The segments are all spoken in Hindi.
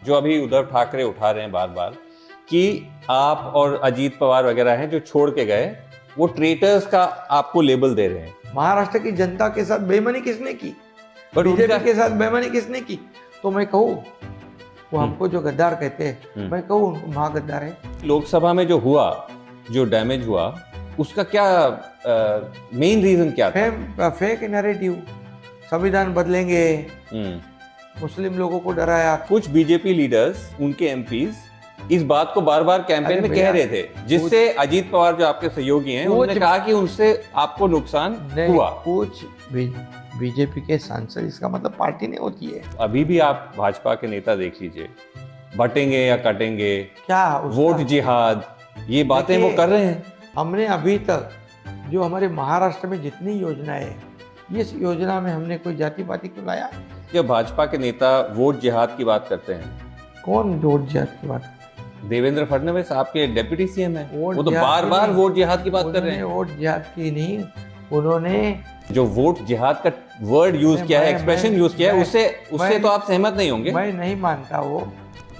जो अभी उद्धव ठाकरे उठा रहे हैं बार बार कि आप और अजीत पवार वगैरह हैं जो छोड़ के गए, वो ट्रेटर्स का आपको लेबल दे रहे हैं। महाराष्ट्र की जनता के साथ बेईमानी किसने की? बट बीजेपी के साथ बेईमानी किसने की? तो मैं कहूँ वो हमको जो गद्दार कहते हैं, मैं कहूँ उनको महागद्दार है। लोकसभा में जो हुआ, जो डैमेज हुआ, उसका क्या मेन रीजन क्या था? फेक नैरेटिव, संविधान बदलेंगे, मुस्लिम लोगों को डराया। कुछ बीजेपी लीडर्स, उनके एमपीज इस बात को बार बार कैंपेन में कह रहे थे, जिससे अजीत पवार जो आपके सहयोगी हैं उन्होंने कहा कि उनसे आपको नुकसान हुआ। कुछ बीजेपी के सांसद, इसका मतलब पार्टी नहीं होती है। अभी भी आप भाजपा के नेता देख लीजिए, बटेंगे या कटेंगे, क्या वोट जिहाद, ये बातें वो कर रहे हैं। हमने अभी तक जो हमारे महाराष्ट्र में जितनी योजनाएं है, इस योजना में हमने कोई जाति पाति क्यों लाया? जब भाजपा के नेता वोट जिहाद की बात करते हैं, कौन वोट जिहाद की बात? देवेंद्र फडणवीस आपके डिप्टी सीएम है, वो तो जिहाद बार की बार नहीं। वोट जिहाद की बात कर रहे हैं। वोट जिहाद की नहीं, उन्होंने जो वोट जिहाद का वर्ड यूज किया है, एक्सप्रेशन यूज किया है, उससे तो आप सहमत नहीं होंगे। मैं नहीं मानता वो।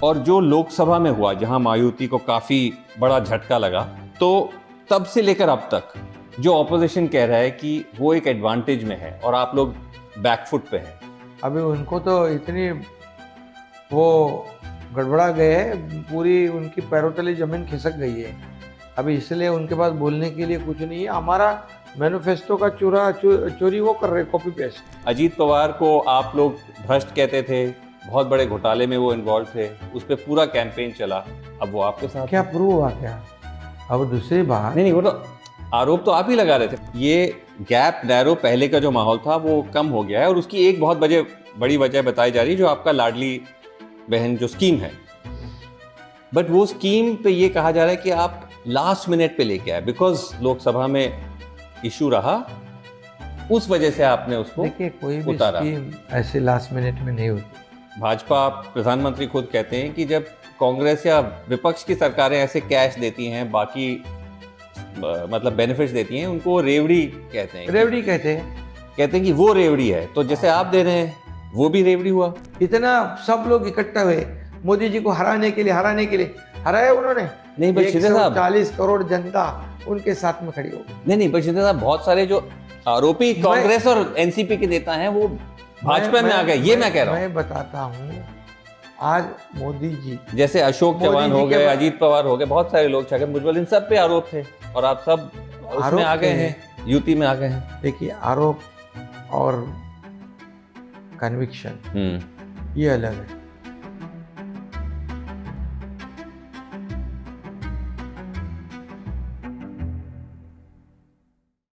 और जो लोकसभा में हुआ, जहां मायावती को काफी बड़ा झटका लगा, तो तब से लेकर अब तक जो ऑपोजिशन कह रहा है कि वो एक एडवांटेज में है और आप लोग बैकफुट पे हैं। अभी उनको तो इतनी वो गड़बड़ा गए हैं, पूरी उनकी पैरों तले जमीन खिसक गई है। अभी इसलिए उनके पास बोलने के लिए कुछ नहीं है। हमारा मैनिफेस्टो का चोरी वो कर रहे, कॉपी पेस्ट। अजीत पवार को आप लोग भ्रष्ट कहते थे, बहुत बड़े घोटाले में वो इन्वॉल्व थे, उस पर पूरा कैंपेन चला, अब वो आपके साथ। क्या प्रूव हुआ क्या? अब दूसरी बात नहीं, वो तो आरोप तो आप ही लगा रहे थे। ये गैप नैरो पहले का जो माहौल था वो कम हो गया है, और उसकी एक बहुत बड़ी वजह बताई जा रही है, जो आपका लाडली बहन जो स्कीम है। बट वो स्कीम पे ये कहा जा रहा है कि आप लास्ट मिनट पे लेके आए, बिकॉज लोकसभा में इशू रहा, उस वजह से आपने उसको कोई भी उतारा। स्कीम ऐसे लास्ट मिनट में नहीं होती। भाजपा प्रधानमंत्री खुद कहते हैं कि जब कांग्रेस या विपक्ष की सरकारें ऐसे कैश देती हैं, बाकी मतलब बेनिफिट्स देती हैं, उनको रेवड़ी कहते हैं। रेवड़ी कहते हैं कि वो रेवड़ी है। तो जैसे आप दे रहे हैं, वो भी रेवड़ी हुआ। इतना सब लोग इकट्ठा हुए मोदी जी को हराने के लिए हराया उन्होंने। नहीं, पर शिंदे साहब, 40 करोड़ जनता उनके साथ में खड़ी हो गई। नहीं, पर शिंदे साहब, बहुत सारे जो आरोपी कांग्रेस और एनसीपी के नेता हैं वो भाजपा में आ गए, ये मैं कह रहा हूँ। मैं बताता हूँ, आज मोदी जी, जैसे अशोक चौहान हो गए, अजीत पवार हो गए, बहुत सारे लोग, छगन भुजबल, इन सब पे आरोप थे, और आप सब उसमें आ गए हैं, यूपी में आ गए हैं। देखिए, आरोप और कन्विक्शन ये अलग है।